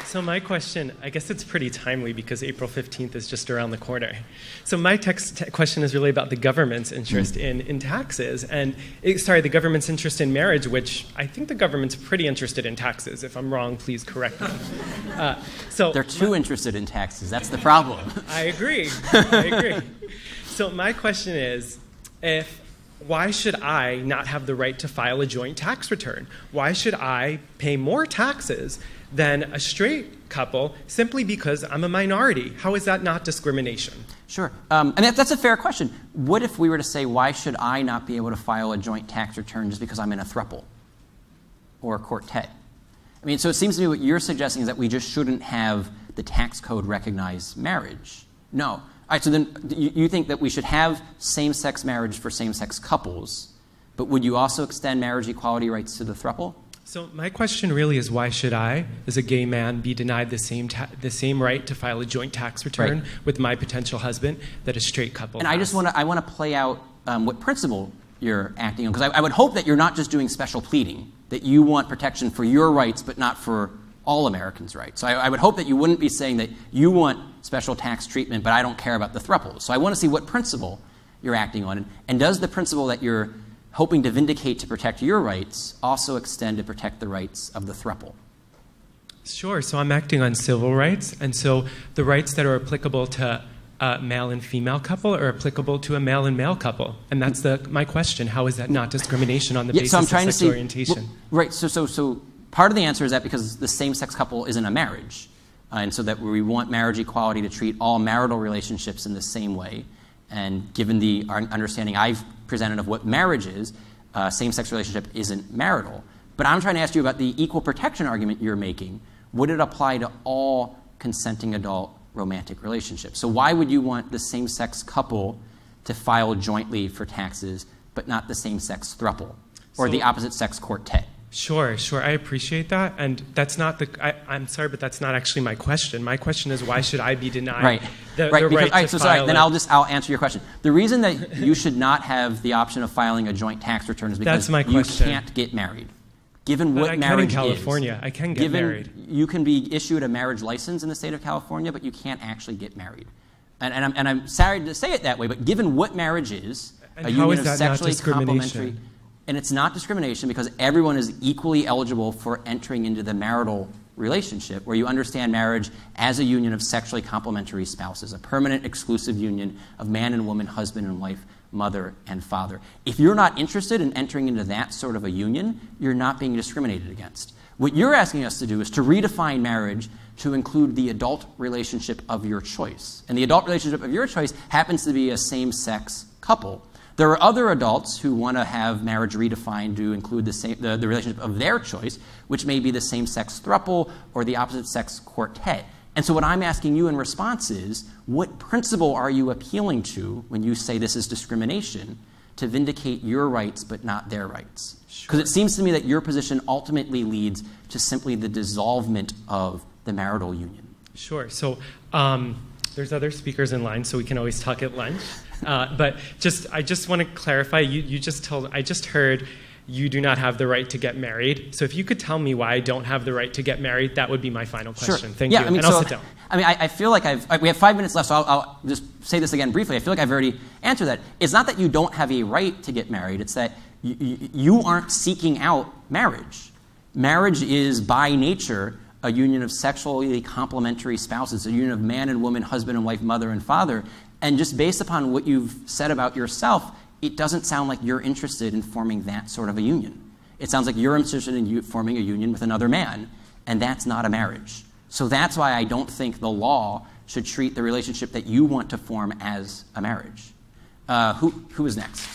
So my question, I guess it's pretty timely because April 15th is just around the corner. So my question is really about the government's interest in taxes and, the government's interest in marriage, which I think the government's pretty interested in taxes. If I'm wrong, please correct me. They're too interested in taxes. That's the problem. I agree. So my question is, why should I not have the right to file a joint tax return? Why should I pay more taxes than a straight couple simply because I'm a minority? How is that not discrimination? Sure. And that's a fair question. What if we were to say, why should I not be able to file a joint tax return just because I'm in a throuple or a quartet? I mean, so it seems to me what you're suggesting is that we just shouldn't have the tax code recognize marriage. No. All right, so then you think that we should have same-sex marriage for same-sex couples, but would you also extend marriage equality rights to the throuple? So my question really is, why should I, as a gay man, be denied the same right to file a joint tax return with my potential husband that a straight couple has? And I want to play out what principle you're acting on, because I would hope that you're not just doing special pleading, that you want protection for your rights but not for all Americans' rights. So I would hope that you wouldn't be saying that you want special tax treatment but I don't care about the throuples. So I want to see what principle you're acting on. And does the principle that you're hoping to vindicate to protect your rights also extend to protect the rights of the throuple? Sure. So I'm acting on civil rights. And so the rights that are applicable to a male and female couple are applicable to a male and male couple. And that's my question. How is that not discrimination on the basis of sexual orientation? Right. So part of the answer is that because the same-sex couple isn't a marriage. And so that we want marriage equality to treat all marital relationships in the same way. And given the understanding I've presented of what marriage is, same-sex relationship isn't marital. But I'm trying to ask you about the equal protection argument you're making. Would it apply to all consenting adult romantic relationships? So why would you want the same-sex couple to file jointly for taxes, but not the same-sex throuple or the opposite-sex quartet? Sure. I appreciate that. And that's not I'm sorry, but that's not actually my question. My question is, why should I be denied the right to file Then I'll answer your question. The reason that you should not have the option of filing a joint tax return is because you can't get married. Given what marriage is. I can in California. I can get married. You can be issued a marriage license in the state of California, but you can't actually get married. And I'm sorry to say it that way, but given what marriage is, a union of sexually complementary. And it's not discrimination because everyone is equally eligible for entering into the marital relationship where you understand marriage as a union of sexually complementary spouses, a permanent exclusive union of man and woman, husband and wife, mother and father. If you're not interested in entering into that sort of a union, you're not being discriminated against. What you're asking us to do is to redefine marriage to include the adult relationship of your choice. And the adult relationship of your choice happens to be a same-sex couple. There are other adults who want to have marriage redefined to include the relationship of their choice, which may be the same-sex throuple or the opposite-sex quartet. And so what I'm asking you in response is, what principle are you appealing to when you say this is discrimination to vindicate your rights but not their rights? Because it seems to me that your position ultimately leads to simply the dissolvement of the marital union. Sure. So there's other speakers in line, so we can always talk at lunch. But I just want to clarify. I just heard you do not have the right to get married. So if you could tell me why I don't have the right to get married, that would be my final question. Sure. Thank you. And I'll sit down. I feel like we have 5 minutes left, so I'll just say this again briefly. I feel like I've already answered that. It's not that you don't have a right to get married. It's that you aren't seeking out marriage. Marriage is, by nature, a union of sexually complementary spouses, a union of man and woman, husband and wife, mother and father. And just based upon what you've said about yourself, it doesn't sound like you're interested in forming that sort of a union. It sounds like you're interested in forming a union with another man, and that's not a marriage. So that's why I don't think the law should treat the relationship that you want to form as a marriage. Who is next?